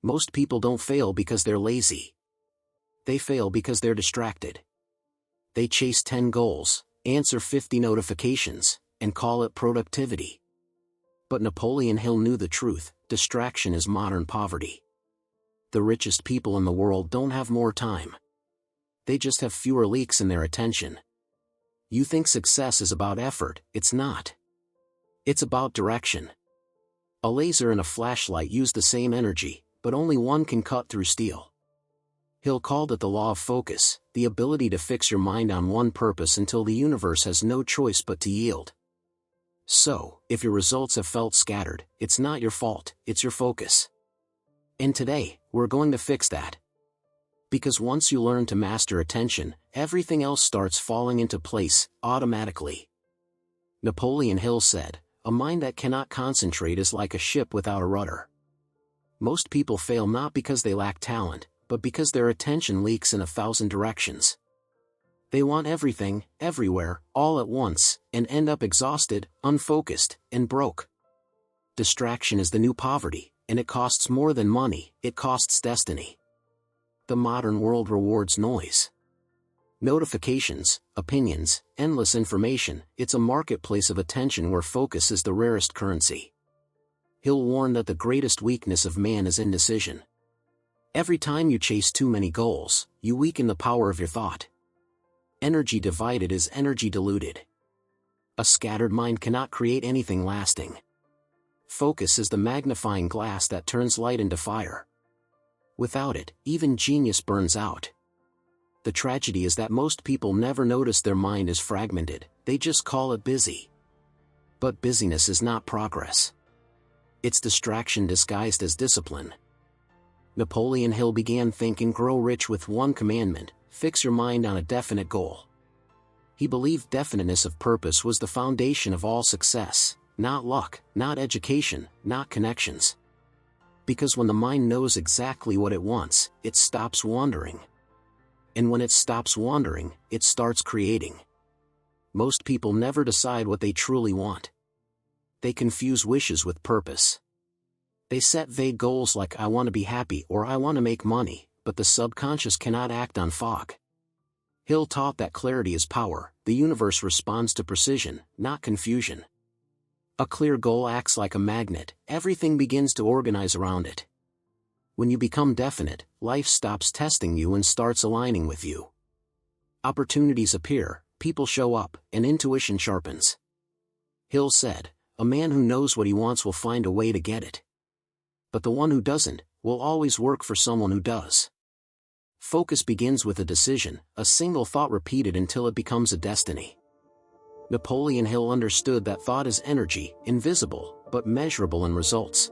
Most people don't fail because they're lazy. They fail because they're distracted. They chase 10 goals, answer 50 notifications, and call it productivity. But Napoleon Hill knew the truth: distraction is modern poverty. The richest people in the world don't have more time. They just have fewer leaks in their attention. You think success is about effort, it's not. It's about direction. A laser and a flashlight use the same energy, but only one can cut through steel. Hill called it the law of focus, the ability to fix your mind on one purpose until the universe has no choice but to yield. So, if your results have felt scattered, it's not your fault, it's your focus. And today, we're going to fix that. Because once you learn to master attention, everything else starts falling into place, automatically. Napoleon Hill said, "A mind that cannot concentrate is like a ship without a rudder." Most people fail not because they lack talent, but because their attention leaks in 1,000 directions. They want everything, everywhere, all at once, and end up exhausted, unfocused, and broke. Distraction is the new poverty, and it costs more than money, it costs destiny. The modern world rewards noise. Notifications, opinions, endless information, it's a marketplace of attention where focus is the rarest currency. Hill warned that the greatest weakness of man is indecision. Every time you chase too many goals, you weaken the power of your thought. Energy divided is energy diluted. A scattered mind cannot create anything lasting. Focus is the magnifying glass that turns light into fire. Without it, even genius burns out. The tragedy is that most people never notice their mind is fragmented, they just call it busy. But busyness is not progress. It's distraction disguised as discipline. Napoleon Hill began Think and Grow Rich with one commandment: fix your mind on a definite goal. He believed definiteness of purpose was the foundation of all success, not luck, not education, not connections. Because when the mind knows exactly what it wants, it stops wandering. And when it stops wandering, it starts creating. Most people never decide what they truly want. They confuse wishes with purpose. They set vague goals like "I want to be happy" or "I want to make money," but the subconscious cannot act on fog. Hill taught that clarity is power, the universe responds to precision, not confusion. A clear goal acts like a magnet, everything begins to organize around it. When you become definite, life stops testing you and starts aligning with you. Opportunities appear, people show up, and intuition sharpens. Hill said, "A man who knows what he wants will find a way to get it. But the one who doesn't, will always work for someone who does." Focus begins with a decision, a single thought repeated until it becomes a destiny. Napoleon Hill understood that thought is energy, invisible, but measurable in results.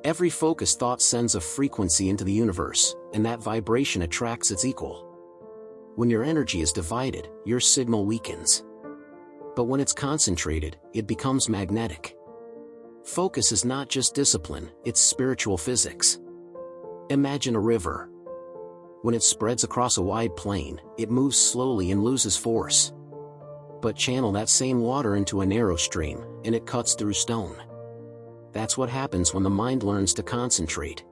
Every focused thought sends a frequency into the universe, and that vibration attracts its equal. When your energy is divided, your signal weakens. But when it's concentrated, it becomes magnetic. Focus is not just discipline, it's spiritual physics. Imagine a river. When it spreads across a wide plain, it moves slowly and loses force. But channel that same water into a narrow stream, and it cuts through stone. That's what happens when the mind learns to concentrate.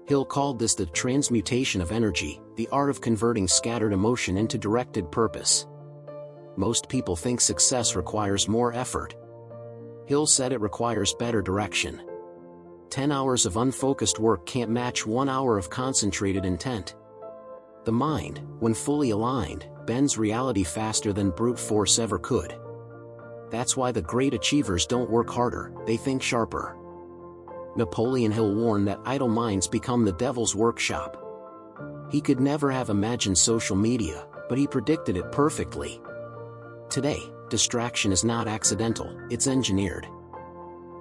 Hill called this the transmutation of energy, the art of converting scattered emotion into directed purpose. Most people think success requires more effort. Hill said it requires better direction. 10 hours of unfocused work can't match 1 hour of concentrated intent. The mind, when fully aligned, bends reality faster than brute force ever could. That's why the great achievers don't work harder, they think sharper. Napoleon Hill warned that idle minds become the devil's workshop. He could never have imagined social media, but he predicted it perfectly. Today, distraction is not accidental, it's engineered.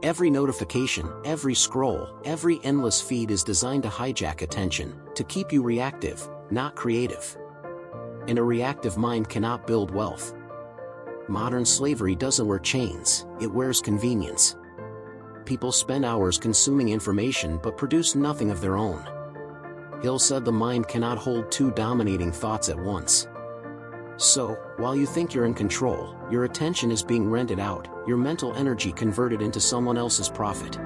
Every notification, every scroll, every endless feed is designed to hijack attention, to keep you reactive, not creative. And a reactive mind cannot build wealth. Modern slavery doesn't wear chains, it wears convenience. People spend hours consuming information but produce nothing of their own. Hill said the mind cannot hold two dominating thoughts at once. So, while you think you're in control, your attention is being rented out, your mental energy converted into someone else's profit.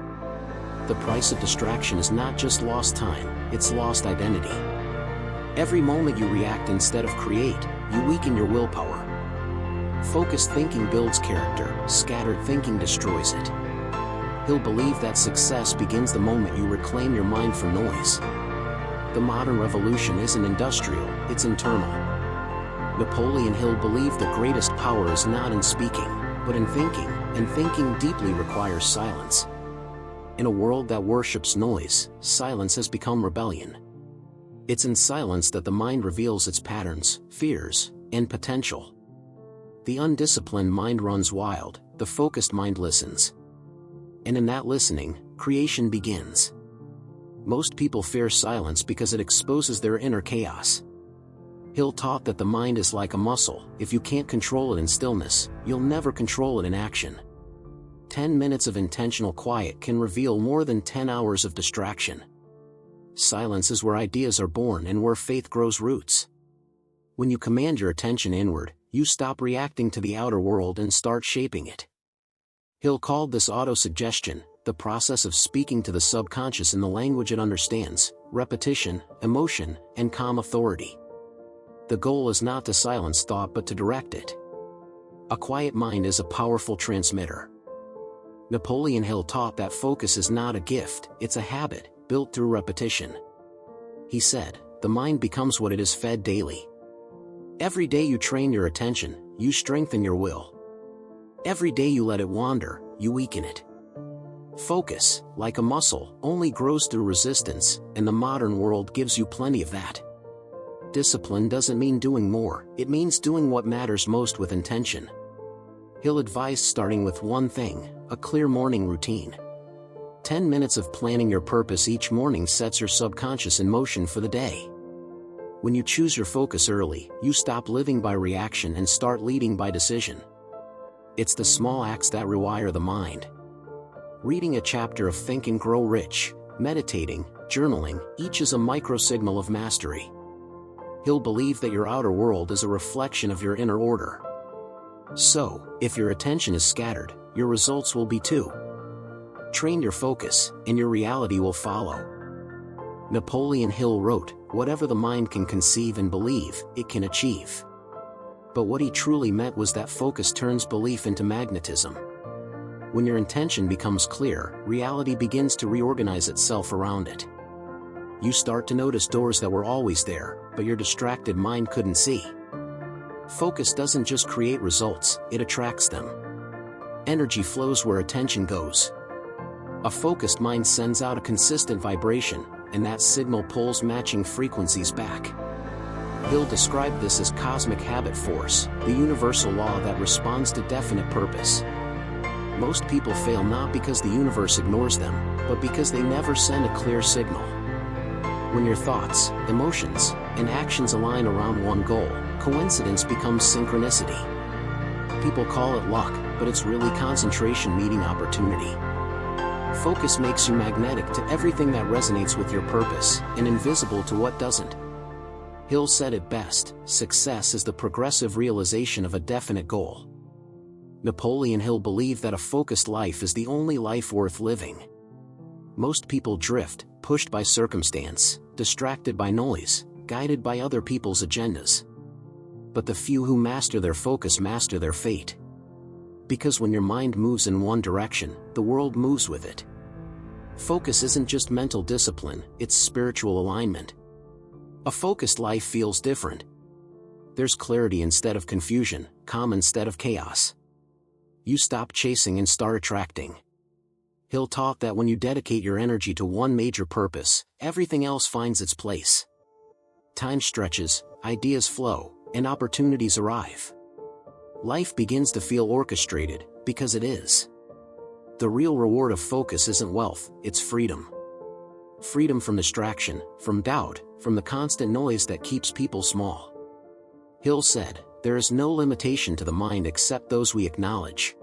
The price of distraction is not just lost time, it's lost identity. Every moment you react instead of create, you weaken your willpower. Focused thinking builds character, scattered thinking destroys it. Hill believed that success begins the moment you reclaim your mind from noise. The modern revolution isn't industrial, it's internal. Napoleon Hill believed the greatest power is not in speaking, but in thinking, and thinking deeply requires silence. In a world that worships noise, silence has become rebellion. It's in silence that the mind reveals its patterns, fears, and potential. The undisciplined mind runs wild, the focused mind listens. And in that listening, creation begins. Most people fear silence because it exposes their inner chaos. Hill taught that the mind is like a muscle. If you can't control it in stillness, you'll never control it in action. 10 minutes of intentional quiet can reveal more than 10 hours of distraction. Silence is where ideas are born and where faith grows roots. When you command your attention inward, you stop reacting to the outer world and start shaping it. Hill called this autosuggestion, the process of speaking to the subconscious in the language it understands, repetition, emotion, and calm authority. The goal is not to silence thought but to direct it. A quiet mind is a powerful transmitter. Napoleon Hill taught that focus is not a gift, it's a habit, built through repetition. He said, the mind becomes what it is fed daily. Every day you train your attention, you strengthen your will. Every day you let it wander, you weaken it. Focus, like a muscle, only grows through resistance, and the modern world gives you plenty of that. Discipline doesn't mean doing more, it means doing what matters most with intention. Hill advised starting with one thing, a clear morning routine. 10 minutes of planning your purpose each morning sets your subconscious in motion for the day. When you choose your focus early, you stop living by reaction and start leading by decision. It's the small acts that rewire the mind. Reading a chapter of Think and Grow Rich, meditating, journaling, each is a micro-signal of mastery. Hill believed that your outer world is a reflection of your inner order. So, if your attention is scattered, your results will be too. Train your focus, and your reality will follow. Napoleon Hill wrote, "Whatever the mind can conceive and believe, it can achieve." But what he truly meant was that focus turns belief into magnetism. When your intention becomes clear, reality begins to reorganize itself around it. You start to notice doors that were always there, but your distracted mind couldn't see. Focus doesn't just create results, it attracts them. Energy flows where attention goes. A focused mind sends out a consistent vibration, and that signal pulls matching frequencies back. Hill described this as cosmic habit force, the universal law that responds to definite purpose. Most people fail not because the universe ignores them, but because they never send a clear signal. When your thoughts, emotions, and actions align around one goal, coincidence becomes synchronicity. People call it luck, but it's really concentration meeting opportunity. Focus makes you magnetic to everything that resonates with your purpose, and invisible to what doesn't. Hill said it best, success is the progressive realization of a definite goal. Napoleon Hill believed that a focused life is the only life worth living. Most people drift, pushed by circumstance, distracted by noise, guided by other people's agendas. But the few who master their focus master their fate. Because when your mind moves in one direction, the world moves with it. Focus isn't just mental discipline, it's spiritual alignment. A focused life feels different. There's clarity instead of confusion, calm instead of chaos. You stop chasing and start attracting. Hill taught that when you dedicate your energy to one major purpose, everything else finds its place. Time stretches, ideas flow, and opportunities arrive. Life begins to feel orchestrated, because it is. The real reward of focus isn't wealth, it's freedom. Freedom from distraction, from doubt, from the constant noise that keeps people small. Hill said, "There is no limitation to the mind except those we acknowledge."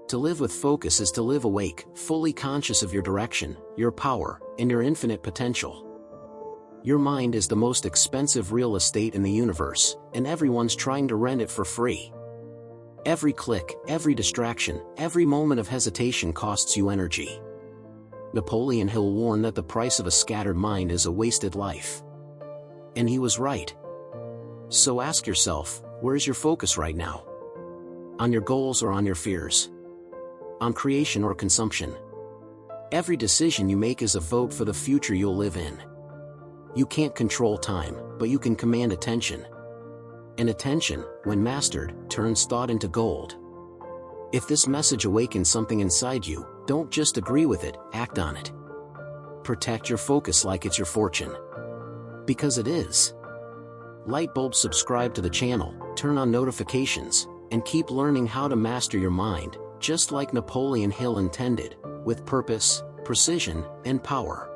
To live with focus is to live awake, fully conscious of your direction, your power, and your infinite potential. Your mind is the most expensive real estate in the universe, and everyone's trying to rent it for free. Every click, every distraction, every moment of hesitation costs you energy. Napoleon Hill warned that the price of a scattered mind is a wasted life. And he was right. So ask yourself, where's your focus right now? On your goals or on your fears? On creation or consumption? Every decision you make is a vote for the future you'll live in. You can't control time, but you can command attention. And attention, when mastered, turns thought into gold. If this message awakens something inside you, don't just agree with it, act on it. Protect your focus like it's your fortune. Because it is. Lightbulb, subscribe to the channel, turn on notifications, and keep learning how to master your mind, just like Napoleon Hill intended, with purpose, precision, and power.